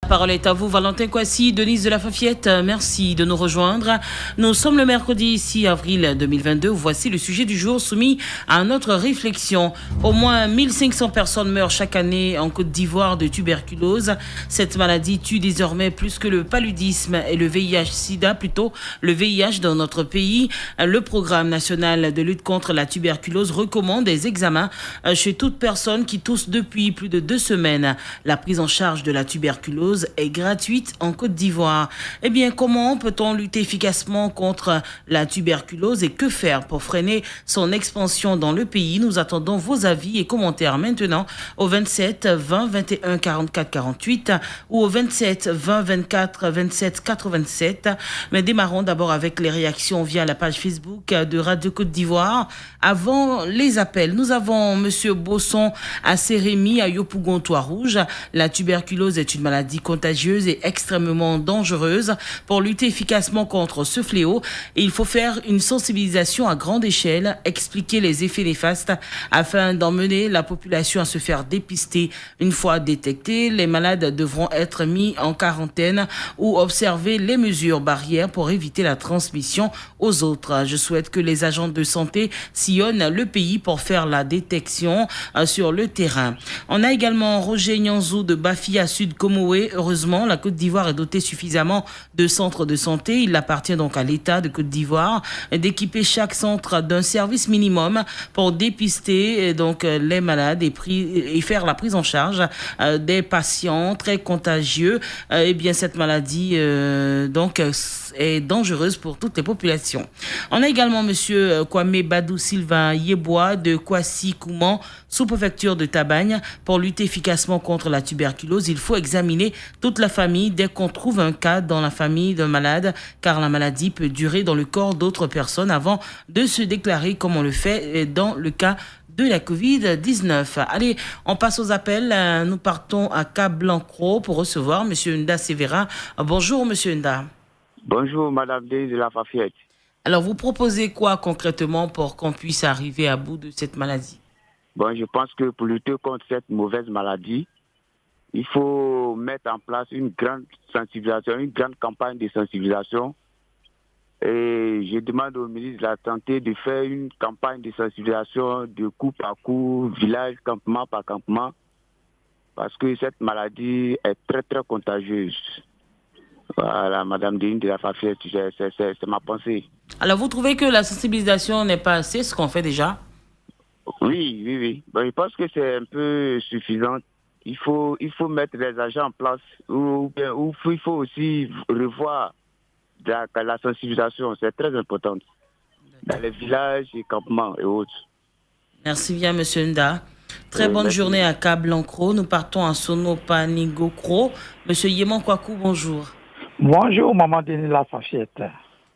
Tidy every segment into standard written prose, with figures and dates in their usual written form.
La parole est à vous, Valentin Kwasi, Denise de la Fafiette. Merci de nous rejoindre. Nous sommes le mercredi 6 avril 2022. Voici le sujet du jour soumis à notre réflexion. Au moins 1500 personnes meurent chaque année en Côte d'Ivoire de tuberculose. Cette maladie tue désormais plus que le paludisme et le VIH-Sida, plutôt le VIH dans notre pays. Le programme national de lutte contre la tuberculose recommande des examens chez toute personne qui tousse depuis plus de 2 semaines. La prise en charge de la tuberculose est gratuite en Côte d'Ivoire. Eh bien, comment peut-on lutter efficacement contre la tuberculose et que faire pour freiner son expansion dans le pays? Nous attendons vos avis et commentaires maintenant au 27 20 21 44 48 ou au 27 20 24 27 87. Mais démarrons d'abord avec les réactions via la page Facebook de Radio Côte d'Ivoire. Avant les appels, nous avons Monsieur Bosson à Sérémy, à Yopougon, Trois-Rouges. La tuberculose est une maladie contagieuse et extrêmement dangereuse. Pour lutter efficacement contre ce fléau, il faut faire une sensibilisation à grande échelle, expliquer les effets néfastes afin d'emmener la population à se faire dépister. Une fois détectés, les malades devront être mis en quarantaine ou observer les mesures barrières pour éviter la transmission aux autres. Je souhaite que les agents de santé sillonnent le pays pour faire la détection sur le terrain. On a également Roger Nyanzou de Bafi à Sud Comoé. Heureusement, la Côte d'Ivoire est dotée suffisamment de centres de santé. Il appartient donc à l'État de Côte d'Ivoire d'équiper chaque centre d'un service minimum pour dépister donc les malades et faire la prise en charge des patients très contagieux. Eh bien, cette maladie donc est dangereuse pour toutes les populations. On a également Monsieur Kwame Badou Sylvain Yebois de Kwasi Kouman, sous-préfecture de Tabagne. Pour lutter efficacement contre la tuberculose, il faut examiner toute la famille dès qu'on trouve un cas dans la famille d'un malade, car la maladie peut durer dans le corps d'autres personnes avant de se déclarer, comme on le fait dans le cas de la Covid-19. Allez, on passe aux appels. Nous partons à Cap-Blanc-Cros pour recevoir Monsieur Nda Severa. Bonjour Monsieur Nda. Bonjour Madame de la Fafiette. Alors, vous proposez quoi concrètement pour qu'on puisse arriver à bout de cette maladie? Bon, je pense que pour lutter contre cette mauvaise maladie, il faut mettre en place une grande sensibilisation, une grande campagne de sensibilisation. Et je demande au ministre de la Santé de faire une campagne de sensibilisation de coup par coup, village, campement par campement, parce que cette maladie est très très contagieuse. Voilà, Madame de la Fafiette, c'est ma pensée. Alors, vous trouvez que la sensibilisation n'est pas assez, ce qu'on fait déjà? Oui. Bon, je pense que c'est un peu suffisant. Il faut mettre des agents en place ou il faut aussi revoir la sensibilisation. C'est très important dans les villages, les campements et autres. Merci bien, Monsieur Nda. Très bonne journée à Cap-Blanc-Cros. Nous partons à Sono-Panigo-Cros. Monsieur Yéman Kwaku, bonjour. Bonjour, maman de la Fafiette.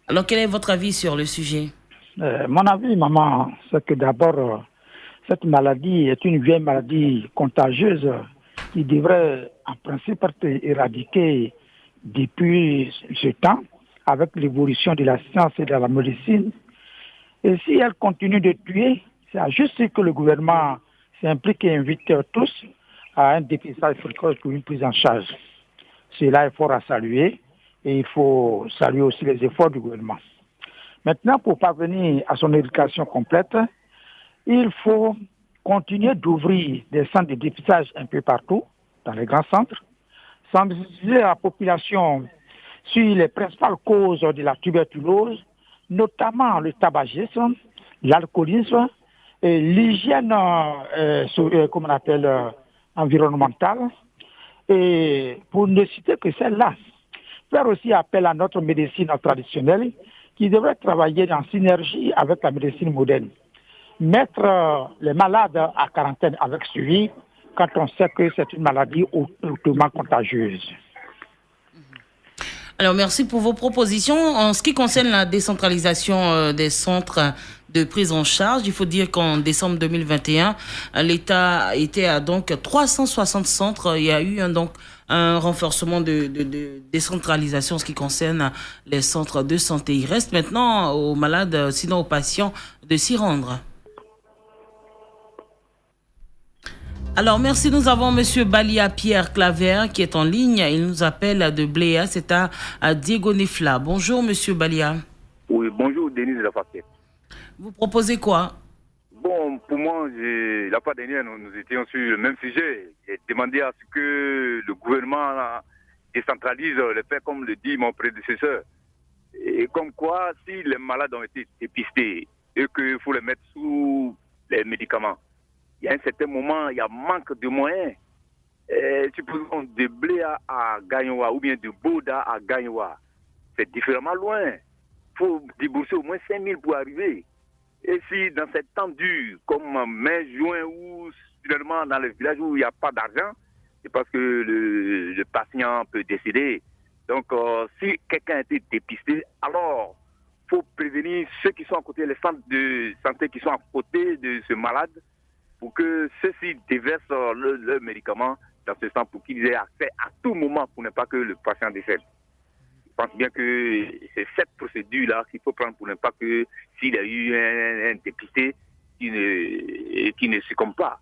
Alors, quel est votre avis sur le sujet? Mon avis, maman, c'est que d'abord, cette maladie est une vieille maladie contagieuse qui devrait, en principe, être éradiquée depuis ce temps, avec l'évolution de la science et de la médecine. Et si elle continue de tuer, c'est juste que le gouvernement s'implique et invite tous à un dépistage précoce pour une prise en charge. Cela est fort à saluer et il faut saluer aussi les efforts du gouvernement. Maintenant, pour parvenir à son éducation complète, il faut continuer d'ouvrir des centres de dépistage un peu partout, dans les grands centres, sensibiliser la population sur les principales causes de la tuberculose, notamment le tabagisme, l'alcoolisme, et l'hygiène environnementale. Et pour ne citer que celle-là, faire aussi appel à notre médecine traditionnelle qui devrait travailler en synergie avec la médecine moderne. Mettre les malades à quarantaine avec suivi quand on sait que c'est une maladie hautement contagieuse. Alors, merci pour vos propositions. En ce qui concerne la décentralisation des centres de prise en charge, il faut dire qu'en décembre 2021, l'État était à donc 360 centres. Il y a eu un renforcement de décentralisation en ce qui concerne les centres de santé. Il reste maintenant aux malades, sinon aux patients, de s'y rendre. Alors, merci. Nous avons M. Balia Pierre Claver qui est en ligne. Il nous appelle de Bléa. C'est à Diego Nifla. Bonjour, M. Balia. Oui, bonjour, Denis de la Faquette. Vous proposez quoi? Bon, pour moi, la fois dernière, nous étions sur le même sujet. J'ai demandé à ce que le gouvernement décentralise le fait comme le dit mon prédécesseur. Et comme quoi, si les malades ont été dépistés et qu'il faut les mettre sous les médicaments, il y a un certain moment, il y a manque de moyens. Supposons de Bléa à Gagnoa ou bien de Bouda à Gagnoa, c'est différemment loin. Il faut débourser au moins 5 000 pour arriver. Et si dans ces temps durs, comme mai, juin, ou finalement dans les villages où il n'y a pas d'argent, c'est parce que le patient peut décéder. Donc, si quelqu'un a été dépisté, alors il faut prévenir ceux qui sont à côté, les centres de santé qui sont à côté de ce malade, pour que ceux-ci déversent leurs médicaments dans ce sens, pour qu'ils aient accès à tout moment, pour ne pas que le patient décède. Je pense bien que c'est cette procédure-là qu'il faut prendre pour ne pas que s'il y a eu un dépisté qui ne succombe pas.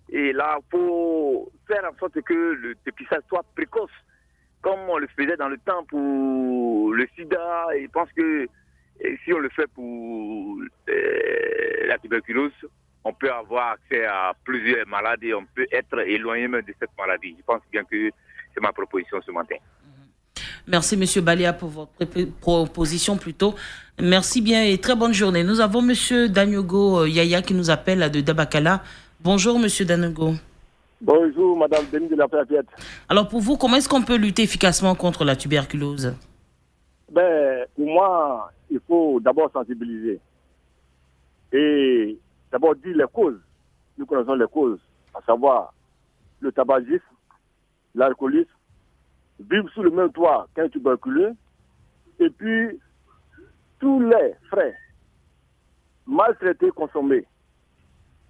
Et là, il faut faire en sorte que le dépistage soit précoce, comme on le faisait dans le temps pour le sida. Et je pense que si on le fait pour la tuberculose, on peut avoir accès à plusieurs maladies et on peut être éloigné même de cette maladie. Je pense bien que c'est ma proposition ce matin. Merci, M. Balia, pour votre proposition plutôt. Merci bien et très bonne journée. Nous avons M. Danogo Yaya qui nous appelle de Dabakala. Bonjour, M. Danogo. Bonjour, Madame Denis de la Faquette. Alors, pour vous, comment est-ce qu'on peut lutter efficacement contre la tuberculose? Pour moi, il faut d'abord sensibiliser. Et d'abord dire les causes. Nous connaissons les causes, à savoir le tabagisme, l'alcoolisme, vivre sous le même toit qu'un tuberculeux, et puis tous les frais maltraités consommés.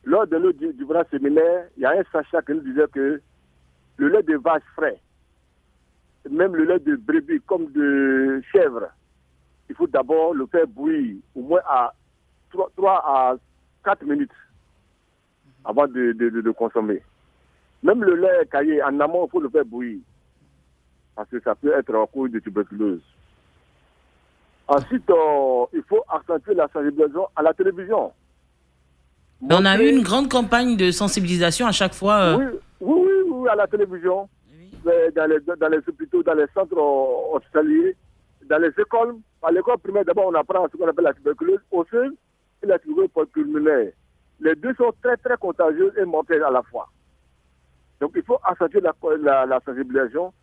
Lors de notre différents séminaires, il y a un sachet qui nous disait que le lait de vache frais, même le lait de brebis comme de chèvre, il faut d'abord le faire bouillir au moins à 3 à 4 minutes avant de consommer. Même le lait caillé, en amont, il faut le faire bouillir. Parce que ça peut être en cause de tuberculose. Ensuite, il faut accentuer la sensibilisation à la télévision. On a eu une grande campagne de sensibilisation à chaque fois. Oui, à la télévision. Oui. Dans les hôpitaux, dans les centres hospitaliers, dans les écoles. À l'école primaire, d'abord, on apprend ce qu'on appelle la tuberculose osseuse et la tuberculose pulmonaire. Les deux sont très, très contagieuses et mortelles à la fois. Donc, il faut accentuer la sensibilisation,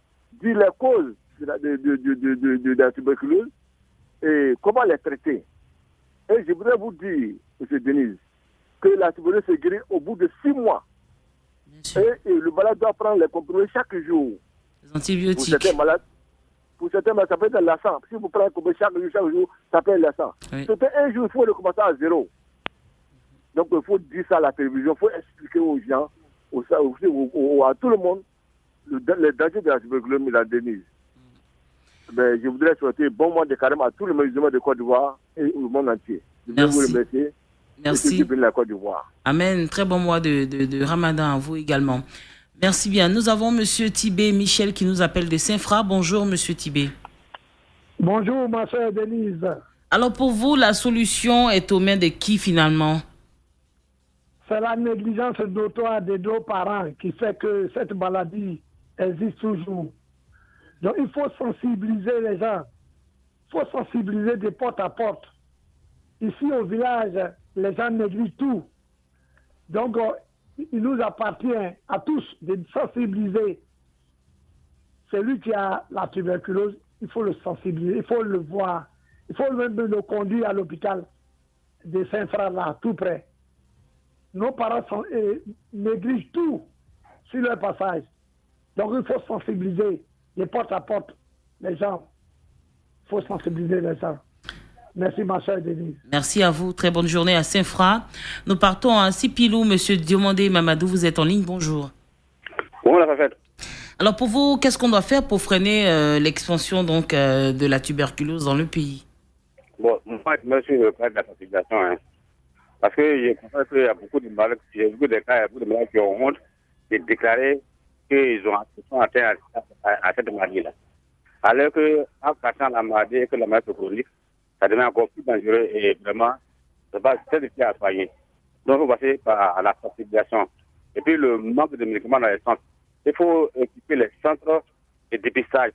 dire les causes de la tuberculose et comment les traiter. Et je voudrais vous dire, M. Denise, que la tuberculose se guérit au bout de 6 mois. Et le malade doit prendre les comprimés chaque jour. Les antibiotiques. Pour certains malades, ça peut être lassant. Si vous prenez un comprimé chaque jour, ça peut être lassant. Oui. C'était un jour, il faut le commencer à 0. Donc, il faut dire ça à la télévision, il faut expliquer aux gens, à tout le monde, les dangers de la tuberculose et la Denise. Je voudrais souhaiter bon mois de carême à tous les musulmans de Côte d'Ivoire et au monde entier. Je voudrais vous remercier. Merci. La Côte d'Ivoire. Amen. Très bon mois de Ramadan à vous également. Merci bien. Nous avons M. Tibé Michel qui nous appelle de Saint-Fra. Bonjour, M. Tibé. Bonjour, ma soeur Denise. Alors, pour vous, la solution est aux mains de qui finalement? C'est la négligence notoire des deux parents qui fait que cette maladie existe toujours. Donc, il faut sensibiliser les gens. Il faut sensibiliser de porte à porte. Ici, au village, les gens négligent tout. Donc, il nous appartient à tous de sensibiliser. Celui qui a la tuberculose, il faut le sensibiliser, il faut le voir. Il faut même le conduire à l'hôpital de Saint-Fra, là, tout près. Nos parents négligent tout sur leur passage. Donc, il faut sensibiliser de porte à porte les gens. Il faut sensibiliser les gens. Merci, ma chère Denise. Merci à vous. Très bonne journée à Saint-Fra. Nous partons à Sipilou. Monsieur Diomandé Mamadou, vous êtes en ligne. Bonjour. Bonjour, la Fafette. Alors, pour vous, qu'est-ce qu'on doit faire pour freiner l'expansion de la tuberculose dans le pays? Bon, moi, je me suis près de la sensibilisation. Parce que je constate qu'il y a beaucoup de malades, il y a beaucoup de cas, il y a beaucoup de malades qui ont honte de déclarer qu'ils sont atteints à cette maladie-là. Alors qu'en catchant la maladie et que la maladie est chronique, ça devient encore plus dangereux et vraiment, c'est pas très difficile à soigner. Donc, il faut passer par la sensibilisation. Et puis, le manque de médicaments dans les centres. Il faut équiper les centres de dépistage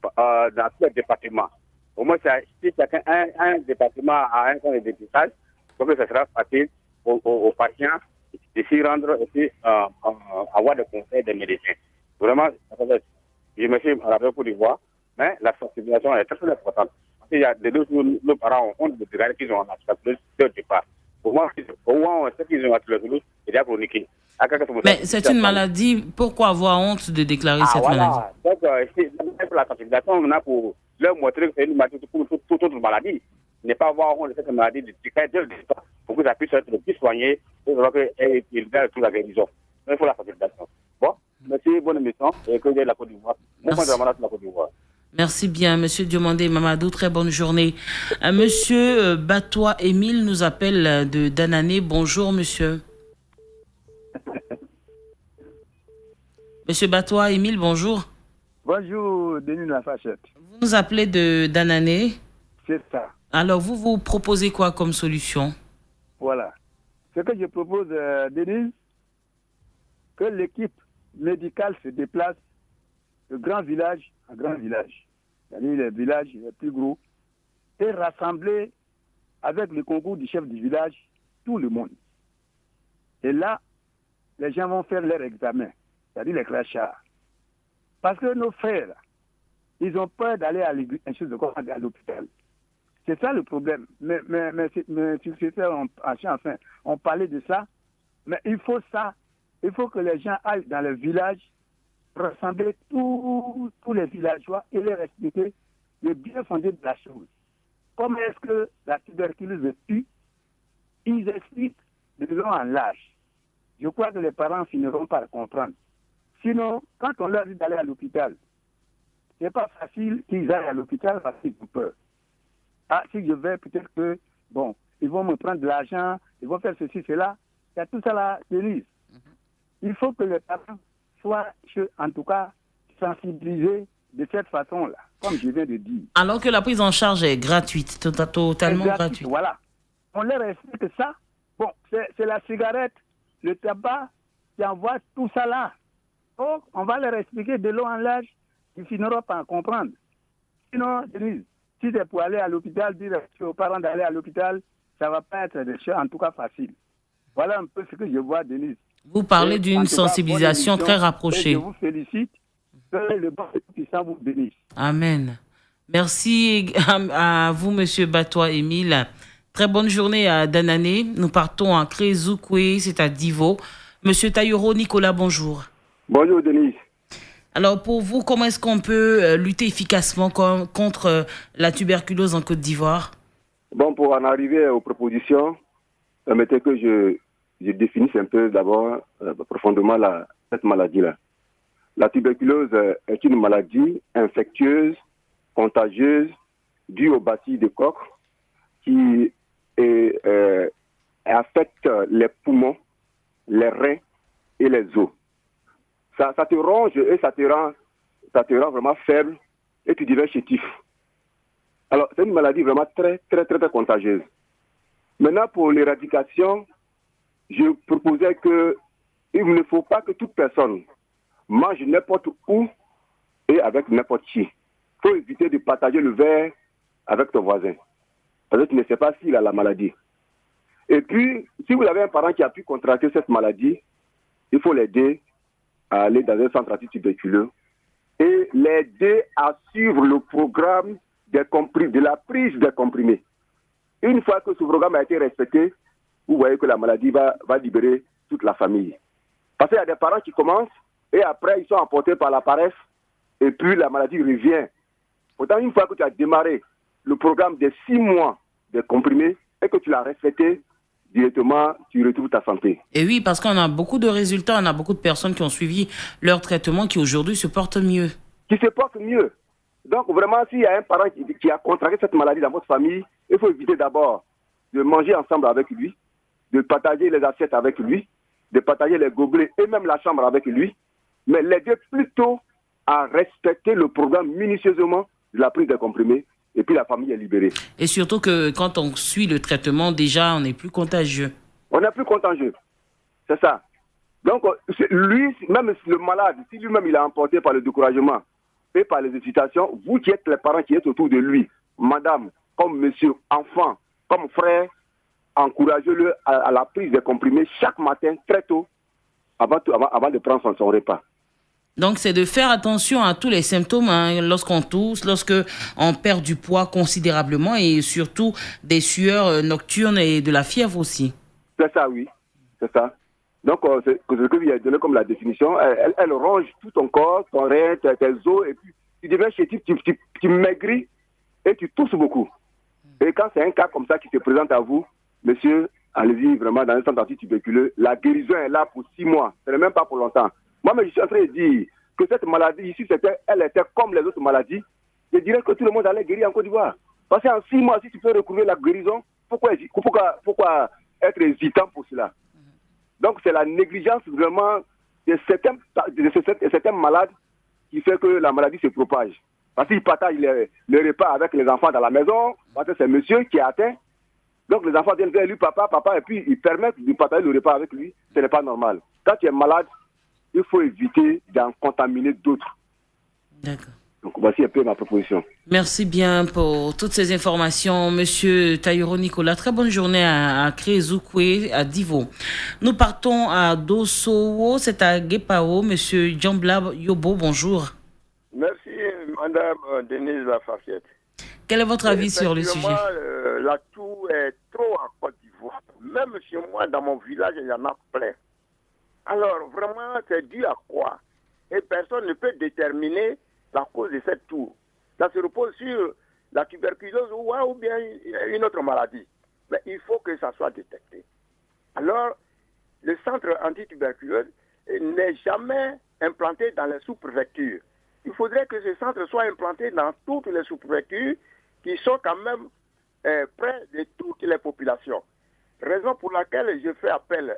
dans tous les départements. Au moins, si chacun a un département a un centre de dépistage, donc ça sera facile aux patients de s'y rendre et puis avoir des conseils des médecins. Vraiment, je me suis rappelé pour y voir, mais la sensibilisation est très, très importante. Parce qu'il y a des deux jours, nos parents ont honte de déclarer qu'ils ont la tuberculose dès le départ. Au moins, on sait qu'ils ont la tuberculose, il y a chronique. Mais c'est une maladie, pourquoi avoir honte de déclarer cette maladie? Donc, pour la sensibilisation, on a pour leur montrer que c'est une maladie pour toute autre maladie. Ne pas avoir honte de cette maladie, de déclarer dès le départ, pour que ça puisse être le plus soigné, et qu'il ait toute la guérison. Il faut la sensibilisation. Bon, merci, bonne émission, et que j'ai la Côte d'Ivoire. Moi, je la Côte d'Ivoire. Merci bien, Monsieur Diomandé Mamadou. Très bonne journée. Monsieur Batois Émile nous appelle de Danané. Bonjour, monsieur. Monsieur Batois Émile, bonjour. Bonjour, Denis Lafachette. Vous nous appelez de Danané. C'est ça. Alors, vous proposez quoi comme solution? Voilà. Ce que je propose, Denis, que l'équipe médicale se déplace de grand village à grand village, c'est-à-dire les villages les plus gros, et rassembler avec le concours du chef du village tout le monde. Et là, les gens vont faire leur examen, c'est-à-dire les crachats. Parce que nos frères, ils ont peur d'aller à l'hôpital. C'est ça le problème. Mais on parlait de ça, mais il faut ça. Il faut que les gens aillent dans le village, rassembler tous les villageois et leur expliquer le bien fondé de la chose. Comment est-ce que la tuberculose tue? Ils expliquent de long en large. Je crois que les parents finiront par comprendre. Sinon, quand on leur dit d'aller à l'hôpital, c'est pas facile qu'ils aillent à l'hôpital parce qu'ils ont peur. Ah, si je vais, peut-être que, bon, ils vont me prendre de l'argent, ils vont faire ceci, cela. Il y a tout ça là, Denise. Il faut que les parents soient, en tout cas, sensibilisés de cette façon-là, comme je viens de dire. Alors que la prise en charge est gratuite, totalement gratuite. Voilà. On leur explique ça. Bon, c'est la cigarette, le tabac qui envoie tout ça là. Donc, on va leur expliquer de long en large, ils finiront par comprendre. Sinon, Denise, si c'est pour aller à l'hôpital, dire aux parents d'aller à l'hôpital, ça ne va pas être des choses en tout cas facile. Voilà un peu ce que je vois, Denise. Vous parlez d'une sensibilisation très rapprochée. Je vous félicite. Que le bon puissant vous bénisse. Amen. Merci à vous, monsieur Batois Émile. Très bonne journée à Danané. Nous partons à Crézoukoué, c'est à Divo. Monsieur Tayoro Nicolas, bonjour. Bonjour, Denise. Alors, pour vous, comment est-ce qu'on peut lutter efficacement contre la tuberculose en Côte d'Ivoire? Bon, pour en arriver aux propositions, permettez que je définisse un peu d'abord profondément cette maladie-là. La tuberculose est une maladie infectieuse, contagieuse, due au bacille de Koch, qui affecte les poumons, les reins et les os. Ça te ronge et ça te rend vraiment faible et tu deviens chétif. Alors, c'est une maladie vraiment très, très, très, très contagieuse. Maintenant, pour l'éradication, je proposais qu'il ne faut pas que toute personne mange n'importe où et avec n'importe qui. Il faut éviter de partager le verre avec ton voisin. Parce que tu ne sais pas s'il a la maladie. Et puis, si vous avez un parent qui a pu contracter cette maladie, il faut l'aider à aller dans un centre antituberculeux et l'aider à suivre le programme de la prise des comprimés. Une fois que ce programme a été respecté, vous voyez que la maladie va libérer toute la famille. Parce qu'il y a des parents qui commencent et après ils sont emportés par la paresse et puis la maladie revient. Pourtant, une fois que tu as démarré le programme de 6 mois de comprimés et que tu l'as respecté, directement, tu retrouves ta santé. Et oui, parce qu'on a beaucoup de résultats, on a beaucoup de personnes qui ont suivi leur traitement qui aujourd'hui se portent mieux. Qui se portent mieux. Donc vraiment, s'il y a un parent qui a contracté cette maladie dans votre famille, il faut éviter d'abord de manger ensemble avec lui, de partager les assiettes avec lui, de partager les gobelets et même la chambre avec lui, mais l'aider plutôt à respecter le programme minutieusement de la prise des comprimés, et puis la famille est libérée. Et surtout que quand on suit le traitement, déjà, on n'est plus contagieux. On n'est plus contagieux. C'est ça. Donc, lui, même le malade, si lui-même il est emporté par le découragement et par les hésitations, vous qui êtes les parents qui êtes autour de lui, madame, comme monsieur, enfant, comme frère, encouragez-le à la prise des comprimés chaque matin, très tôt, avant de prendre son repas. Donc, c'est de faire attention à tous les symptômes lorsqu'on tousse, lorsqu'on perd du poids considérablement et surtout des sueurs nocturnes et de la fièvre aussi. C'est ça, oui. C'est ça. Donc, ce que vous avez donné comme la définition, elle ronge tout ton corps, ton rein, tes os, et puis tu deviens chétif, tu maigris et tu tousses beaucoup. Et quand c'est un cas comme ça qui se présente à vous, monsieur, allez-y vraiment dans un centre antituberculeux, la guérison est là pour 6 mois. Ce n'est même pas pour longtemps. Moi, mais je suis en train de dire que cette maladie ici, elle était comme les autres maladies. Je dirais que tout le monde allait guérir en Côte d'Ivoire. Parce qu'en 6 mois, si tu peux recouvrir la guérison, pourquoi être hésitant pour cela? Donc, c'est la négligence vraiment de certains malades qui fait que la maladie se propage. Parce qu'ils partagent le repas avec les enfants dans la maison, parce que c'est monsieur qui est atteint. Donc, les enfants viennent vers lui, papa, et puis ils permettent de partager le repas avec lui. Ce n'est pas normal. Quand tu es malade, il faut éviter d'en contaminer d'autres. D'accord. Donc, voici un peu ma proposition. Merci bien pour toutes ces informations, Monsieur Tayoro Nicolas. Très bonne journée à Crézoukoué, à Divo. Nous partons à Dosso, c'est à Guépao. Monsieur Djambla Yobo, bonjour. Merci, Madame Denise Lafafiette. Quel est votre avis sur le sujet? L'atout est trop en Côte d'Ivoire. Même chez moi, dans mon village, il y en a plein. Alors, vraiment, c'est dû à quoi? Et personne ne peut déterminer la cause de cette toux. Ça se repose sur la tuberculose ou bien une autre maladie. Mais il faut que ça soit détecté. Alors, le centre antituberculose n'est jamais implanté dans les sous-préfectures. Il faudrait que ce centre soit implanté dans toutes les sous-préfectures qui sont quand même près de toutes les populations. Raison pour laquelle je fais appel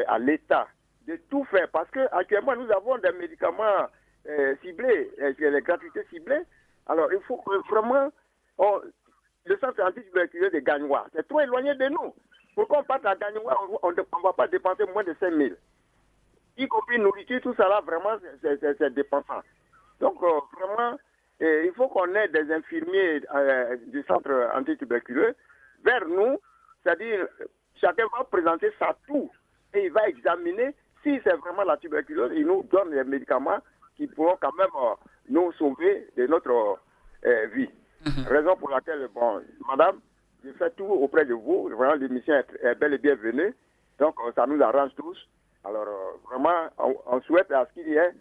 à l'État de tout faire. Parce qu'actuellement, nous avons des médicaments ciblés, les gratuités ciblées. Alors, il faut que vraiment, le centre antituberculeux de Gagnois, c'est trop éloigné de nous. Pourquoi on parte à Gagnois, on ne va pas dépenser moins de 5 000. Y compris nourriture, tout ça là, vraiment, c'est dépensant. Donc, vraiment, il faut qu'on ait des infirmiers du centre antituberculeux vers nous, c'est-à-dire, chacun va présenter sa toux et il va examiner si c'est vraiment la tuberculose. Il nous donne les médicaments qui pourront quand même nous sauver de notre vie. Raison pour laquelle, madame, je fais tout auprès de vous. Vraiment, l'émission est belle et bienvenue. Donc, ça nous arrange tous. Alors, vraiment, on souhaite à ce qu'il y ait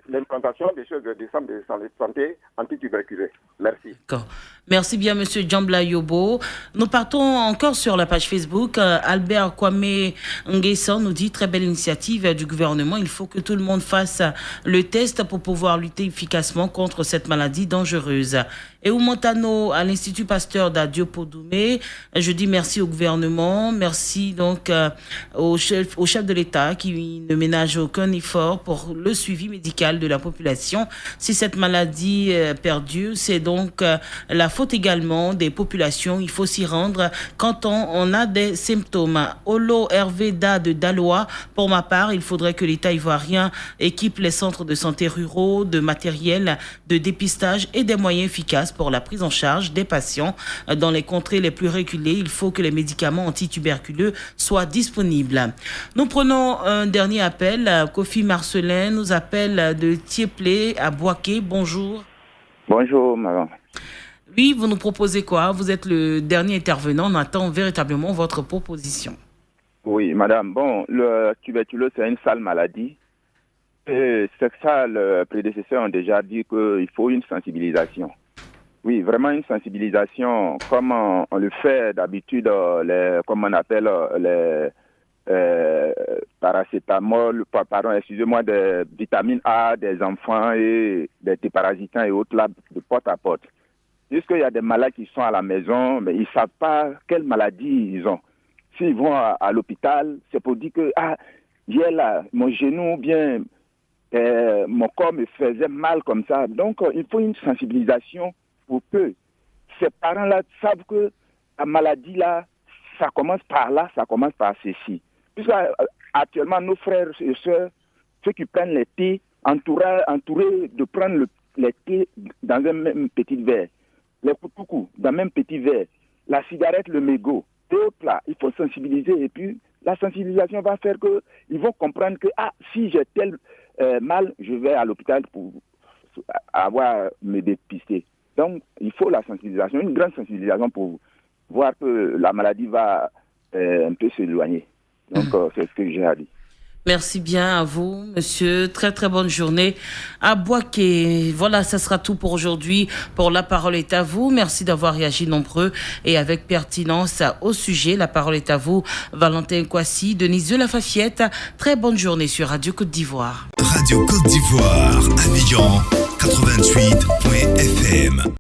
l'implantation des choses de centres de santé antituberculeux. Merci. D'accord. Merci bien, Monsieur Djambla Yobo. Nous partons encore sur la page Facebook. Albert Kwame Nguesson nous dit, très belle initiative du gouvernement. Il faut que tout le monde fasse le test pour pouvoir lutter efficacement contre cette maladie dangereuse. Et Montano à l'Institut Pasteur d'Adiopoudoumé, je dis merci au gouvernement, merci donc au chef de l'État qui ne ménage aucun effort pour le suivi médical de la population. Si cette maladie perdure, c'est donc la faute également des populations. Il faut s'y rendre quand on a des symptômes. Olo Hervé Da de Daloa, pour ma part, il faudrait que l'État ivoirien équipe les centres de santé ruraux de matériel de dépistage et des moyens efficaces pour la prise en charge des patients. Dans les contrées les plus reculées, il faut que les médicaments antituberculeux soient disponibles. Nous prenons un dernier appel. Kofi Marcelin nous appelle de Tieplé à Boaké. Bonjour. Bonjour, madame. Oui, vous nous proposez quoi? Vous êtes le dernier intervenant. On attend véritablement votre proposition. Oui, madame. Bon, le tuberculose, c'est une sale maladie. Et c'est ça, les prédécesseurs ont déjà dit qu'il faut une sensibilisation. Oui, vraiment une sensibilisation, comme on le fait d'habitude, comme on appelle les paracétamol, excusez-moi, des vitamines A des enfants et des déparasitants et autres là, de porte à porte. Puisqu'il y a des malades qui sont à la maison, mais ils ne savent pas quelle maladie ils ont. s'ils vont à l'hôpital, c'est pour dire que hier là, mon genou bien, mon corps me faisait mal comme ça. Donc, il faut une sensibilisation pour que ces parents-là savent que la maladie là, ça commence par là, ça commence par ceci. Puisque actuellement, nos frères et sœurs, ceux qui prennent les thés, entourés de prendre les thés dans un même petit verre, les koutoukou dans un même petit verre, la cigarette, le mégot, là, il faut sensibiliser et puis la sensibilisation va faire qu'ils vont comprendre que si j'ai tel mal, je vais à l'hôpital pour me dépister. Donc, il faut la sensibilisation, une grande sensibilisation pour voir que la maladie va un peu s'éloigner. Donc, c'est ce que j'ai à dire. Merci bien à vous, monsieur. Très, très bonne journée à Boaké. Voilà, ça sera tout pour aujourd'hui. Pour La Parole est à vous. Merci d'avoir réagi nombreux et avec pertinence au sujet. La Parole est à vous. Valentin Kwasi, Denise de la Fafiette. Très bonne journée sur Radio Côte d'Ivoire. Radio Côte d'Ivoire, Abidjan, 88.fm.